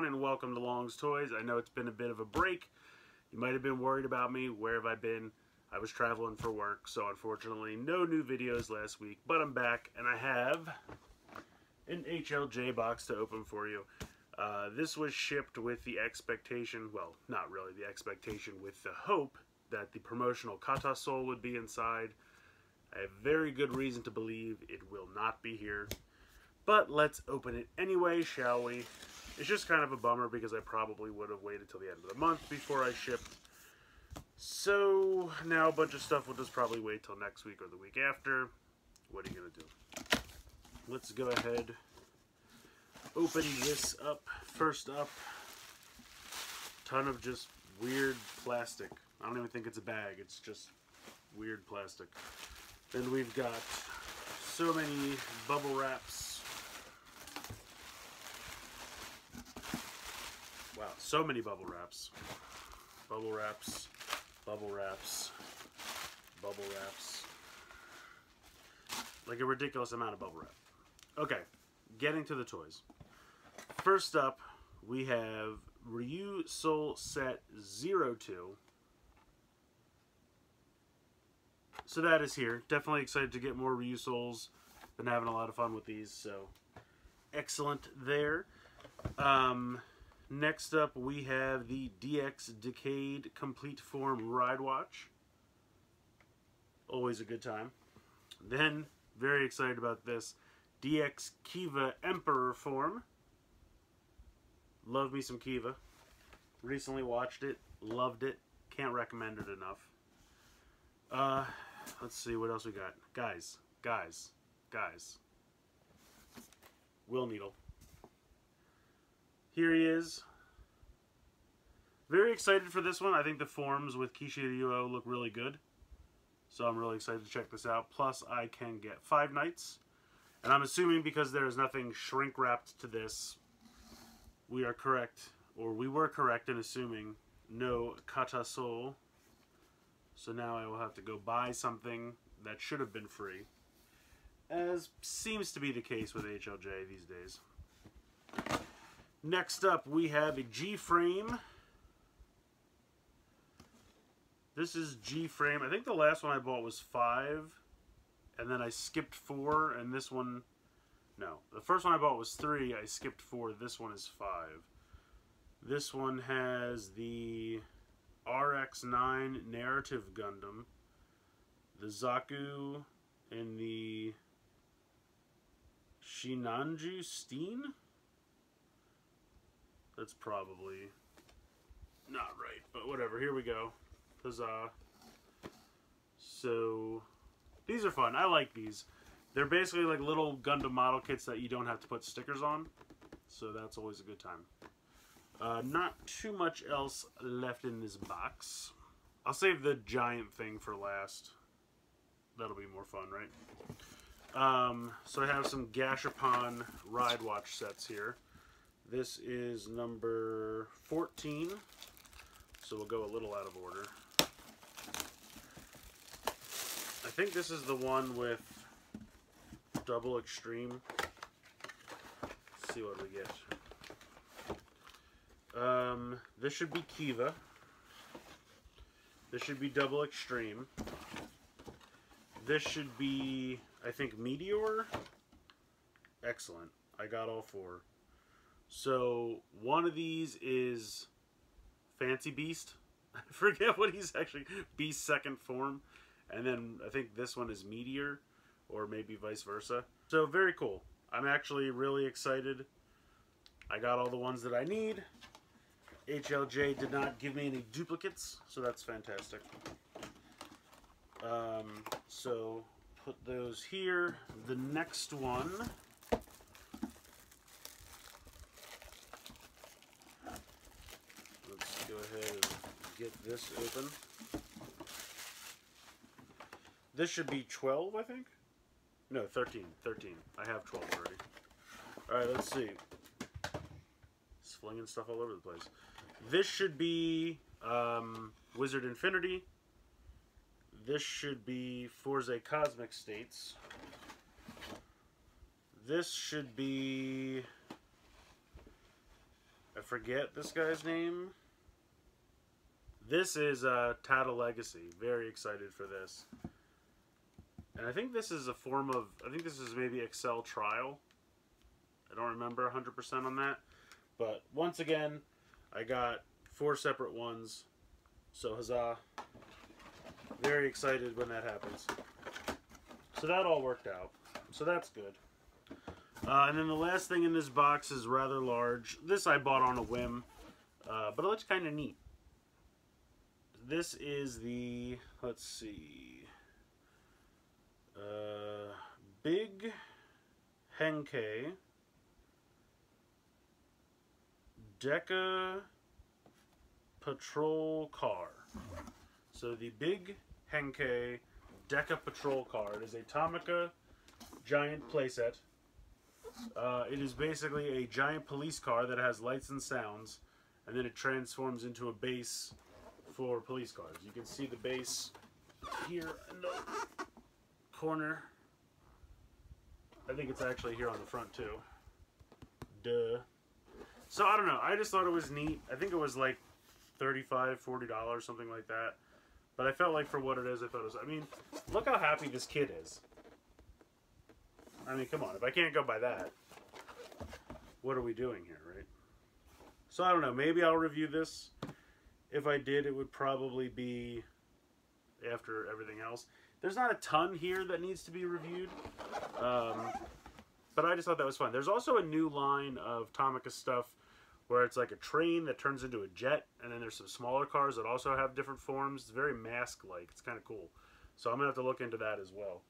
everyone, and welcome to Long's Toys. I know it's been a bit of a break. You might have been worried about me. Where have I been? I was traveling for work, so unfortunately no new videos last week, but I'm back, and I have an HLJ box to open for you. This was shipped with the expectation, well, not really the expectation, with the hope that the promotional Kata Soul would be inside. I have very good reason to believe it will not be here. But let's open it anyway, shall we? It's just kind of a bummer because I probably would have waited till the end of the month before I shipped. So now a bunch of stuff will just probably wait till next week or the week after. What are you going to do? Let's go ahead, open this up. First up, ton of just weird plastic. I don't even think it's a bag, it's just weird plastic. Then we've got so many bubble wraps. Wow, so many bubble wraps. Bubble wraps, bubble wraps, bubble wraps. Like a ridiculous amount of bubble wrap. Okay, getting to the toys. First up, we have Ryu Soul Set 02. So that is here. Definitely excited to get more Ryu Souls. Been having a lot of fun with these, so excellent there. Next up, we have the DX Decade Complete Form Ride Watch. Always a good time. Then, very excited about this, DX Kiva Emperor Form. Love me some Kiva. Recently watched it, loved it, can't recommend it enough. Let's see what else we got. Guys. Will Needle. Here he is. Very excited for this one. I think the forms with Kishiryuo look really good. So I'm really excited to check this out. Plus, I can get 5 nights. And I'm assuming because there is nothing shrink wrapped to this, we are correct, or we were correct in assuming no Kata Soul. So now I will have to go buy something that should have been free, as seems to be the case with HLJ these days. Next up, we have a G-Frame. This is G-Frame. I think the last one I bought was 5, and then I skipped 4, and this one, no. The first one I bought was 3, I skipped 4, this one is 5. This one has the RX-9 Narrative Gundam, the Zaku, and the Shinanju Steen? That's probably not right, but whatever, here we go. Huzzah. So, these are fun. I like these. They're basically like little Gundam model kits that you don't have to put stickers on, so that's always a good time. Not too much else left in this box. I'll save the giant thing for last. That'll be more fun, right? So I have some Gashapon Ride Watch sets here. This is number 14, so we'll go a little out of order. I think this is the one with Double Extreme. Let's see what we get. This should be Kiva. This should be Double Extreme. This should be, I think, Meteor. Excellent. I got all 4. So, one of these is Fancy Beast. I forget what he's actually, Beast's second form. And then I think this one is Meteor, or maybe vice versa. So, very cool. I'm actually really excited. I got all the ones that I need. HLJ did not give me any duplicates, so that's fantastic. So, put those here. The next one, let's go ahead and get this open. This should be 12, I think? No, 13. 13. I have 12 already. Alright, let's see. It's flinging stuff all over the place. This should be Wizard Infinity. This should be Forza Cosmic States. This should be I forget this guy's name. This is Tata Legacy. Very excited for this. And I think this is a form of, I think this is maybe Excel Trial. I don't remember 100% on that. But once again, I got 4 separate ones. So huzzah. Very excited when that happens. So that all worked out. So that's good. And then the last thing in this box is rather large. This I bought on a whim. But it looks kind of neat. This is the, let's see, Big Henkei Deca Patrol Car. So the Big Henkei Deca Patrol Car. It is a Tomica giant playset. It is basically a giant police car that has lights and sounds, and then it transforms into a base for police cars. You can see the base here in the corner. I think it's actually here on the front too. Duh. So I don't know. I just thought it was neat. I think it was like $35, $40, something like that. But I felt like for what it is, I thought it was... I mean, look how happy this kid is. I mean, come on. If I can't go by that, what are we doing here, right? So I don't know. Maybe I'll review this. If I did, it would probably be after everything else. There's not a ton here that needs to be reviewed. But I just thought that was fun. There's also a new line of Tomica stuff where it's like a train that turns into a jet. And then there's some smaller cars that also have different forms. It's very Mask-like. It's kind of cool. So I'm going to have to look into that as well.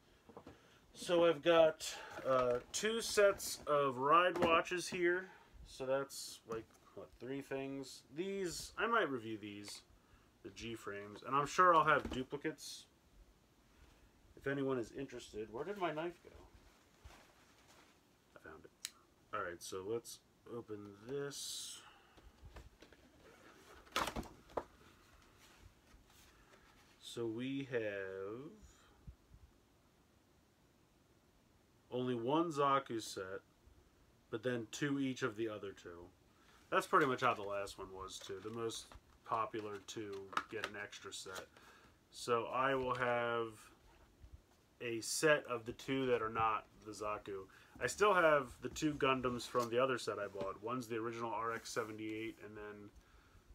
So I've got 2 sets of ride watches here. So that's like, what, 3 things. These, I might review these, the G-frames. And I'm sure I'll have duplicates if anyone is interested. Where did my knife go? I found it. Alright, so let's open this. So we have only 1 Zaku set, but then 2 each of the other 2. That's pretty much how the last one was too. The most popular 2 get an extra set. So I will have a set of the 2 that are not the Zaku. I still have the 2 Gundams from the other set I bought. One's the original RX-78 and then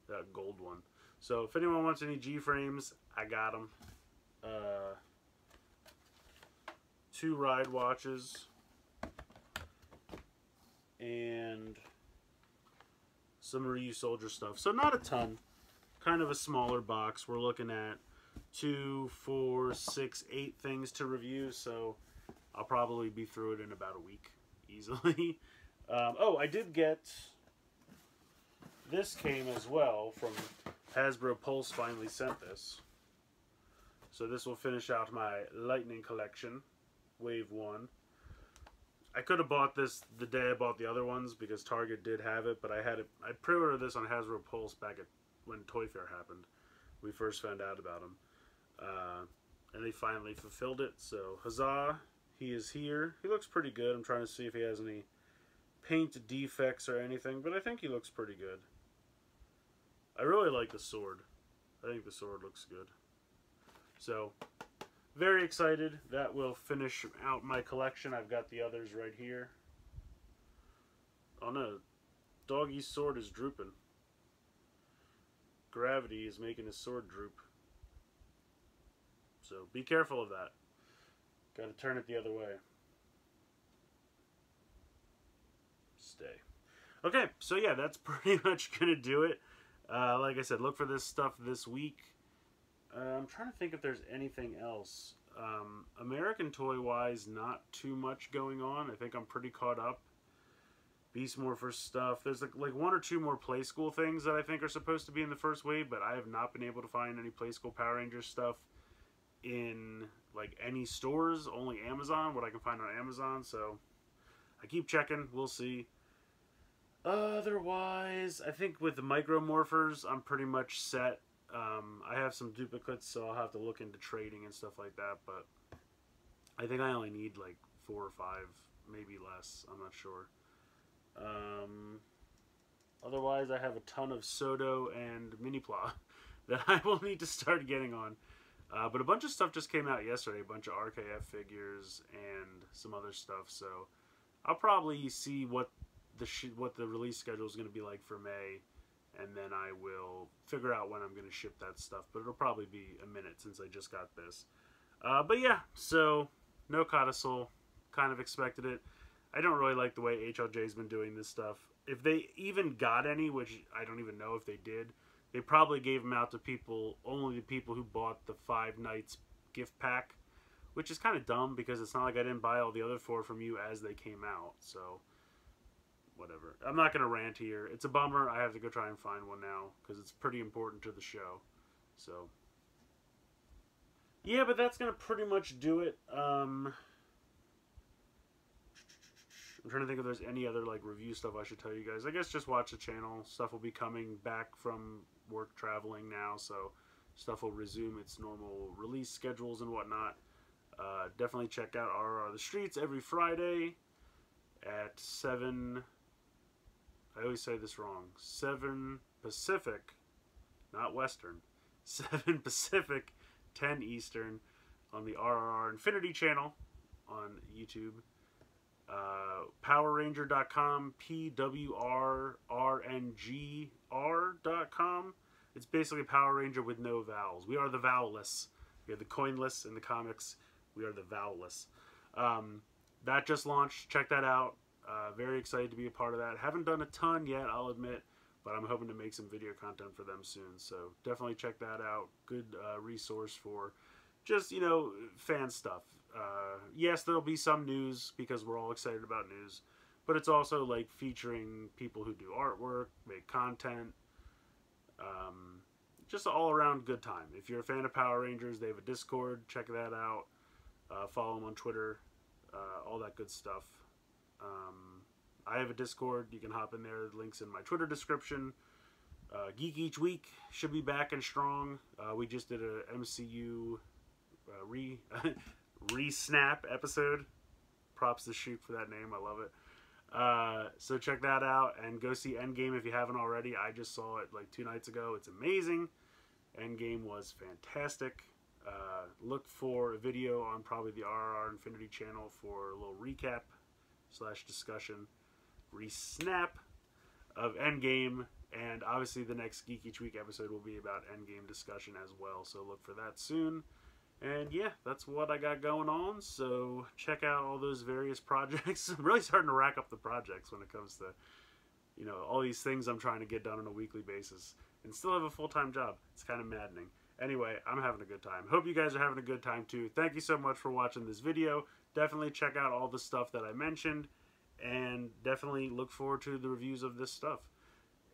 that gold one. So if anyone wants any G-frames, I got them. 2 ride watches. And some Ryu Soldier stuff. So not a ton. Kind of a smaller box. We're looking at 2, 4, 6, 8 things to review. So I'll probably be through it in about a week. Easily. Oh, I did get... This came as well from Hasbro Pulse. Finally sent this. So this will finish out my Lightning collection. Wave 1. I could have bought this the day I bought the other ones because Target did have it, but I had I pre-ordered this on Hasbro Pulse back at when Toy Fair happened. We first found out about them. And they finally fulfilled it, so huzzah, he is here. He looks pretty good. I'm trying to see if he has any paint defects or anything, but I think he looks pretty good. I really like the sword. I think the sword looks good. So, very excited. That will finish out my collection. I've got the others right here. Oh no, Doggy's sword is drooping. Gravity is making his sword droop. So, be careful of that. Gotta turn it the other way. Stay. Okay, so yeah, that's pretty much gonna do it. Like I said, look for this stuff this week. I'm trying to think if there's anything else. American Toy-wise, not too much going on. I think I'm pretty caught up. Beast Morpher stuff. There's like 1 or 2 more Play School things that I think are supposed to be in the first wave, but I have not been able to find any Play School Power Rangers stuff in like any stores. Only Amazon, what I can find on Amazon. So I keep checking. We'll see. Otherwise, I think with the Micro Morphers, I'm pretty much set. I have some duplicates, so I'll have to look into trading and stuff like that, but I think I only need like 4 or 5, maybe less. I'm not sure. Otherwise, I have a ton of Soto and Minipla that I will need to start getting on. But a bunch of stuff just came out yesterday. A bunch of RKF figures and some other stuff. So I'll probably see what the release schedule is going to be like for May, and then I will figure out when I'm going to ship that stuff. But it'll probably be a minute since I just got this. But yeah, so no Codicil. Kind of expected it. I don't really like the way HLJ's been doing this stuff. If they even got any, which I don't even know if they did, they probably gave them out to people, only the people who bought the 5 Nights gift pack, which is kind of dumb because it's not like I didn't buy all the other 4 from you as they came out. So, whatever. I'm not going to rant here. It's a bummer. I have to go try and find one now because it's pretty important to the show. So, yeah, but that's going to pretty much do it. I'm trying to think if there's any other like review stuff I should tell you guys. I guess just watch the channel. Stuff will be coming back from work traveling now, so stuff will resume its normal release schedules and whatnot. Definitely check out RRR The Streets every Friday at 7. I always say this wrong. 7 Pacific, not Western. 7 Pacific, 10 Eastern on the RRR Infinity channel on YouTube. PowerRanger.com, PWRRNGR.com. It's basically Power Ranger with no vowels. We are the vowelless. We are the coinless in the comics. We are the vowelless. That just launched. Check that out. Very excited to be a part of that. Haven't done a ton yet, I'll admit, but I'm hoping to make some video content for them soon. So definitely check that out. Good resource for just, you know, fan stuff. Yes, there'll be some news because we're all excited about news, but it's also like featuring people who do artwork, make content, just all around good time. If you're a fan of Power Rangers, they have a Discord, check that out. Follow them on Twitter, all that good stuff. I have a Discord, you can hop in there, the link's in my Twitter description. Geek Each Week should be back and strong. We just did a MCU re-snap episode. Props to Shoot for that name. I love it. So check that out and go see Endgame if you haven't already. I just saw it like 2 nights ago. It's amazing. Endgame was fantastic. Look for a video on probably the RRR Infinity channel for a little recap / discussion re-snap of Endgame, and obviously the next Geek Each Week episode will be about Endgame discussion as well, so look for that soon. And yeah, that's what I got going on, so check out all those various projects. I'm really starting to rack up the projects when it comes to, you know, all these things I'm trying to get done on a weekly basis and still have a full-time job. It's kind of maddening. Anyway, I'm having a good time. Hope you guys are having a good time too. Thank you so much for watching this video. Definitely check out all the stuff that I mentioned, and definitely look forward to the reviews of this stuff.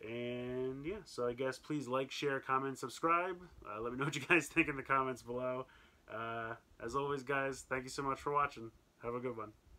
And yeah, so I guess please like, share, comment, subscribe. Let me know what you guys think in the comments below. As always, guys, thank you so much for watching. Have a good one.